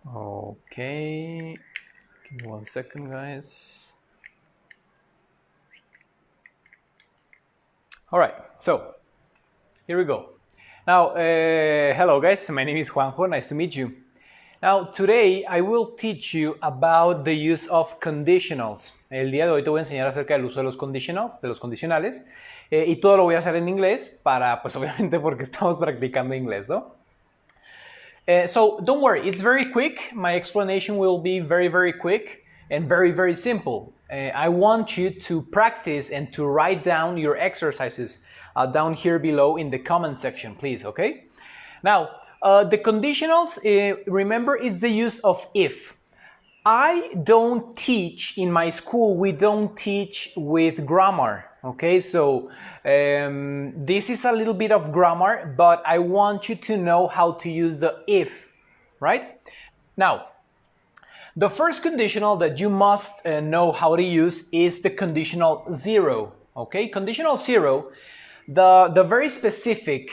Okay, give me 1 second, guys. All right, so here we go. Now, hello guys, my name is Juanjo, nice to meet you. Now, today I will teach you about the use of conditionals. El día de hoy te voy a enseñar acerca del uso de los conditionals, de los condicionales, y todo lo voy a hacer en inglés para, pues obviamente porque estamos practicando inglés, ¿no? So don't worry, it's very quick. My explanation will be very, very quick and very, very simple. I want you to practice and to write down your exercises down here below in the comment section, please, okay? Now, the conditionals, remember, it's the use of if. I don't teach in my school, we don't teach with grammar, okay? So this is a little bit of grammar, but I want you to know how to use the if, right? Now, the first conditional that you must know how to use is the conditional zero, okay? Conditional zero, the very specific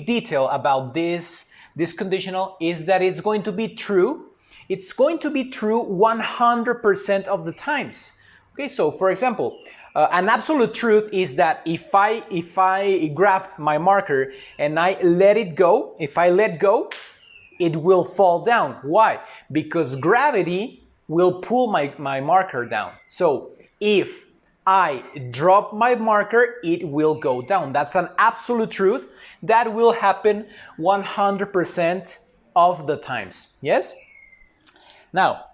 detail about this conditional is that it's going to be true. It's going to be true 100% of the times. Okay, so for example, an absolute truth is that if I grab my marker and I let it go, if I let go, it will fall down. Why? Because gravity will pull my marker down. So if I drop my marker, it will go down. That's an absolute truth. That will happen 100% of the times. Yes? Now,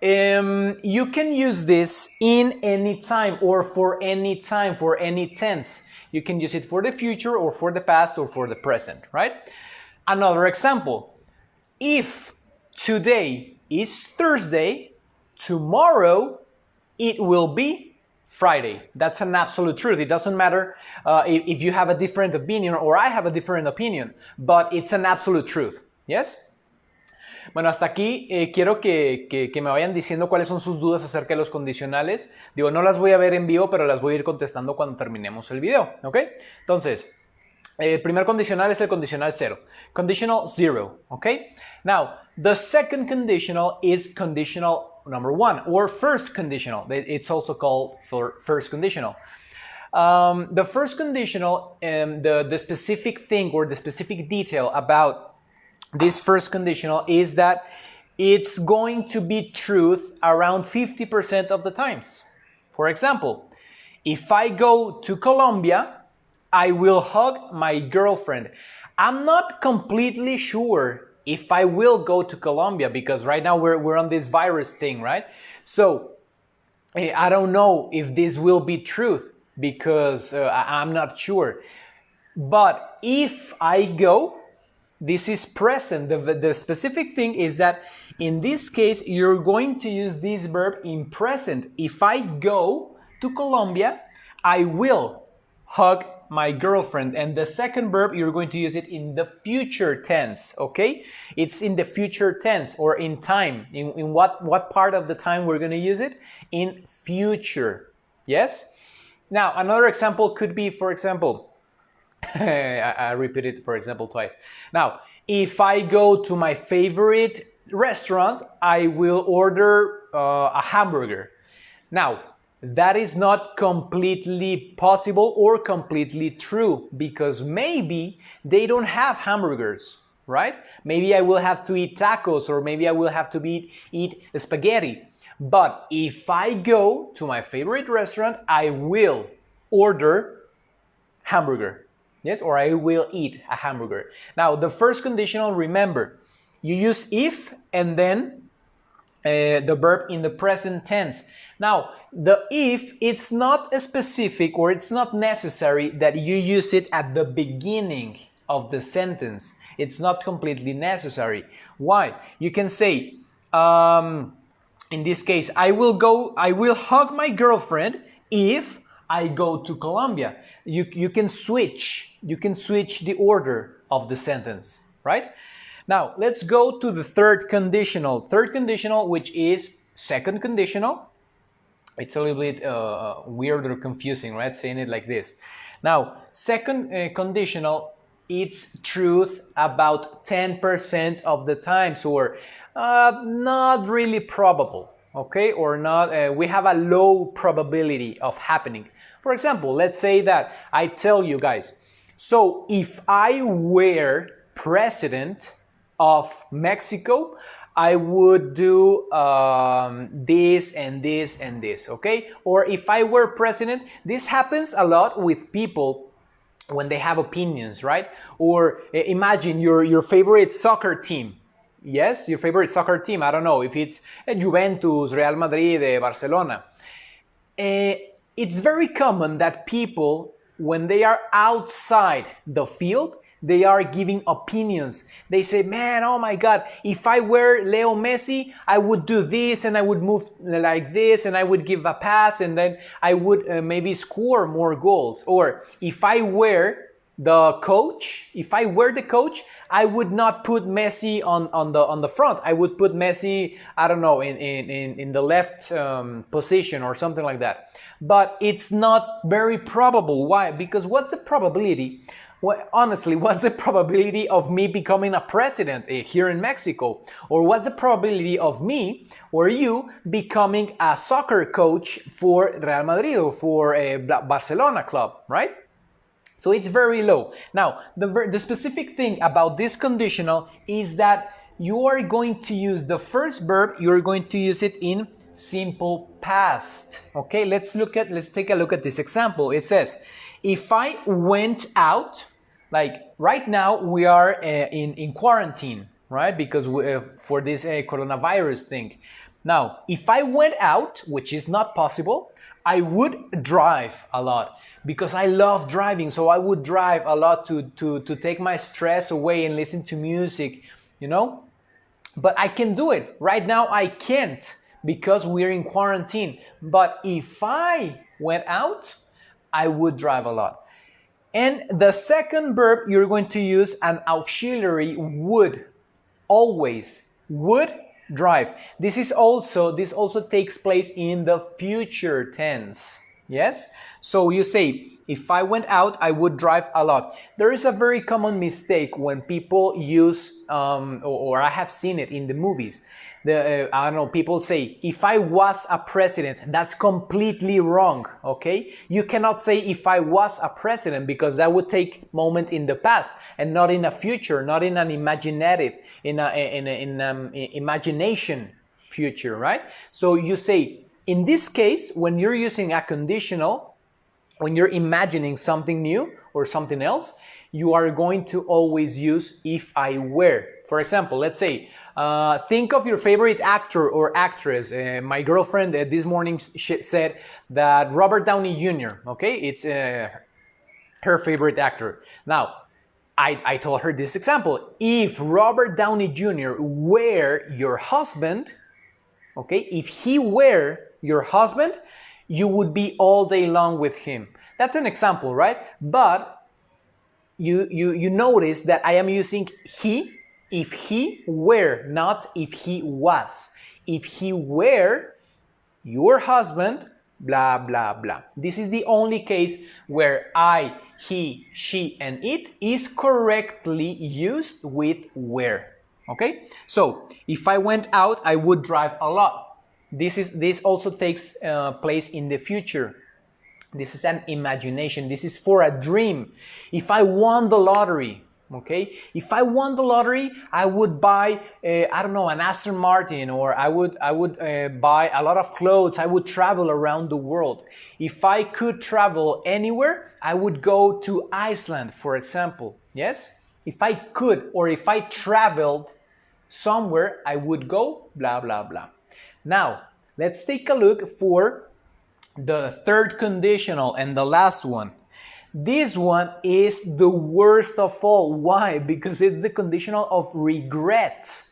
you can use this in any time or for any time, for any tense. You can use it for the future or for the past or for the present, right? Another example, if today is Thursday, tomorrow it will be Friday. That's an absolute truth. It doesn't matter if you have a different opinion or I have a different opinion, but it's an absolute truth. Yes? Bueno, hasta aquí quiero que me vayan diciendo cuáles son sus dudas acerca de los condicionales. Digo, no las voy a ver en vivo, pero las voy a ir contestando cuando terminemos el video, ¿ok? Entonces, el primer condicional es el condicional 0. Conditional 0, okay? Now, the second conditional is conditional number 1, or first conditional. It's also called first conditional. The first conditional, the specific thing or the specific detail about this first conditional is that it's going to be truth around 50% of the times. For example, if I go to Colombia, I will hug my girlfriend. I'm not completely sure if I will go to Colombia because right now we're on this virus thing, right? So I don't know if this will be truth because I'm not sure. But if I go, this is present. The specific thing is that in this case, you're going to use this verb in present. If I go to Colombia, I will hug my girlfriend. And the second verb, you're going to use it in the future tense, okay? It's in the future tense or in time. In what part of the time we're going to use it? In future, yes? Now, another example could be, for example, I repeat it, for example, twice. Now, if I go to my favorite restaurant, I will order a hamburger. Now, that is not completely possible or completely true because maybe they don't have hamburgers, right? Maybe I will have to eat tacos or maybe I will have to eat spaghetti. But if I go to my favorite restaurant, I will order hamburger. Yes, or I will eat a hamburger. Now, the first conditional, remember, you use if and then the verb in the present tense. Now, the if, it's not specific or it's not necessary that you use it at the beginning of the sentence. It's not completely necessary. Why? You can say, in this case, I will hug my girlfriend if I go to Colombia. You can switch the order of the sentence, right? Now, let's go to the third conditional. Third conditional, which is second conditional. It's a little bit weird or confusing, right? Saying it like this. Now, second conditional, it's truth about 10% of the times, or not really probable, okay, or not, we have a low probability of happening. For example, let's say that I tell you guys, so if I were president of Mexico, I would do this and this and this, okay? Or if I were president, this happens a lot with people when they have opinions, right? Or imagine your favorite soccer team. Yes, your favorite soccer team. I don't know if it's Juventus, Real Madrid, Barcelona. It's very common that people, when they are outside the field, they are giving opinions. They say, man, oh my God, if I were Leo Messi, I would do this and I would move like this and I would give a pass and then I would maybe score more goals. Or if I were the coach, I would not put Messi on the front. I would put Messi, I don't know, in the left position or something like that. But it's not very probable. Why? Because what's the probability? Well, honestly, what's the probability of me becoming a president here in Mexico? Or what's the probability of me or you becoming a soccer coach for Real Madrid or for a Barcelona club, right? So it's very low. Now, the specific thing about this conditional is that you are going to use the first verb, you're going to use it in simple past. Okay, let's take a look at this example. It says, if I went out, like right now we are in quarantine, right? Because for this coronavirus thing. Now, if I went out, which is not possible, I would drive a lot because I love driving. So I would drive a lot to take my stress away and listen to music, you know? But I can do it. Right now I can't because we're in quarantine. But if I went out, I would drive a lot. And the second verb, you're going to use an auxiliary would. Always. Would drive. This also takes place in the future tense. Yes? So you say, if I went out, I would drive a lot. There is a very common mistake when people use, or I have seen it in the movies. I don't know, people say, if I was a president. That's completely wrong, okay? You cannot say if I was a president because that would take moment in the past and not in a future, not in an imaginative, in imagination future, right? So you say, in this case, when you're using a conditional, when you're imagining something new or something else, you are going to always use if I were. For example, let's say, think of your favorite actor or actress. My girlfriend this morning said that Robert Downey Jr., okay, it's her favorite actor. Now, I told her this example. If Robert Downey Jr. were your husband, okay, if he were your husband, you would be all day long with him. That's an example, right? But you notice that I am using he, if he were, not if he was. If he were your husband, blah, blah, blah. This is the only case where I, he, she, and it is correctly used with were. Okay? So, if I went out, I would drive a lot. This also takes place in the future. This is an imagination. This is for a dream. If I won the lottery, okay? If I won the lottery, I would buy, I don't know, an Aston Martin, or I would buy a lot of clothes. I would travel around the world. If I could travel anywhere, I would go to Iceland, for example. Yes? If I could, or if I traveled somewhere, I would go, blah, blah, blah. Now, let's take a look for the third conditional and the last one. This one is the worst of all. Why? Because it's the conditional of regret.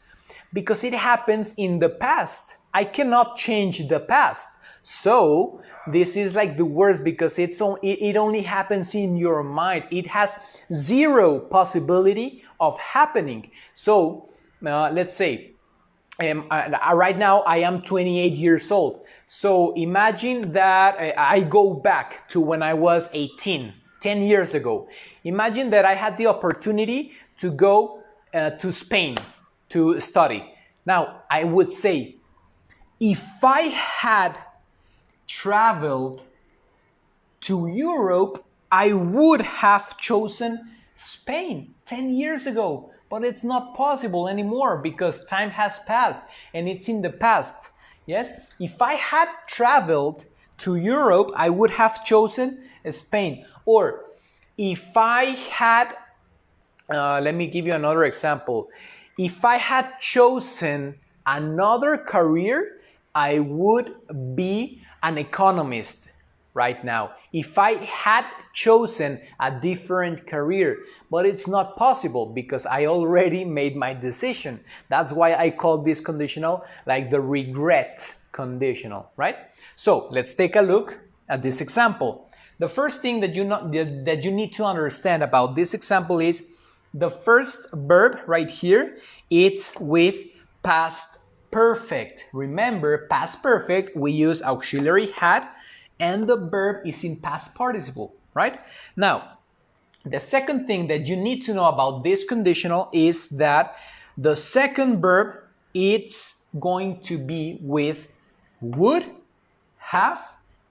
Because it happens in the past. I cannot change the past. So, this is like the worst because it only happens in your mind. It has zero possibility of happening. So, let's say, right now I am 28 years old. So imagine that I go back to when I was 18. 10 years ago. Imagine that I had the opportunity to go to Spain to study. Now, I would say, if I had traveled to Europe, I would have chosen Spain 10 years ago. But it's not possible anymore because time has passed and it's in the past. Yes? If I had traveled to Europe, I would have chosen Spain. Or if I had, let me give you another example. If I had chosen another career, I would be an economist right now. If I had chosen a different career, but it's not possible because I already made my decision. That's why I call this conditional like the regret conditional, right? So let's take a look at this example. The first thing that you need to understand about this example is the first verb right here, it's with past perfect. Remember, past perfect, we use auxiliary had, and the verb is in past participle, right? Now, the second thing that you need to know about this conditional is that the second verb, it's going to be with would, have,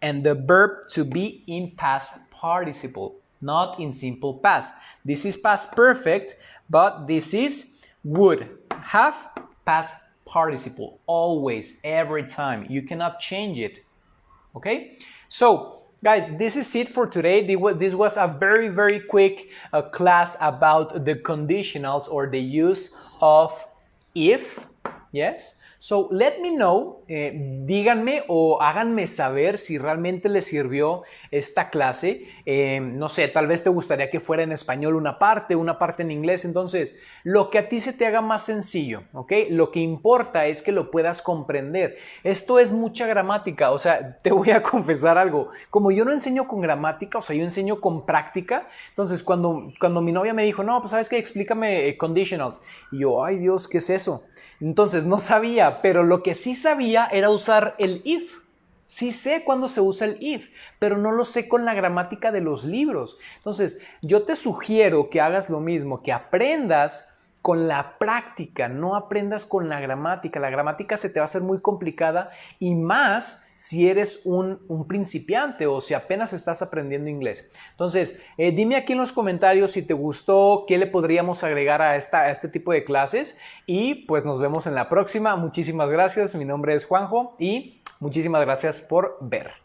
and the verb to be in past participle, not in simple past. This is past perfect, but this is would, have, past participle, always, every time. You cannot change it, okay? So, guys, this is it for today. This was a very, very quick class about the conditionals or the use of if, yes? So, let me know, díganme o háganme saber si realmente les sirvió esta clase. No sé, tal vez te gustaría que fuera en español una parte en inglés. Entonces, lo que a ti se te haga más sencillo, ¿ok? Lo que importa es que lo puedas comprender. Esto es mucha gramática, o sea, te voy a confesar algo. Como yo no enseño con gramática, o sea, yo enseño con práctica. Entonces, cuando mi novia me dijo, no, pues, ¿sabes qué? Explícame conditionals. Y yo, ay Dios, ¿qué es eso? Entonces, no sabía, pero lo que sí sabía era usar el if. Sí sé cuándo se usa el if, pero no lo sé con la gramática de los libros. Entonces, yo te sugiero que hagas lo mismo, que aprendas con la práctica, no aprendas con la gramática. La gramática se te va a hacer muy complicada y más si eres un principiante o si apenas estás aprendiendo inglés. Entonces, dime aquí en los comentarios si te gustó, qué le podríamos agregar a este tipo de clases y pues nos vemos en la próxima. Muchísimas gracias. Mi nombre es Juanjo y muchísimas gracias por ver.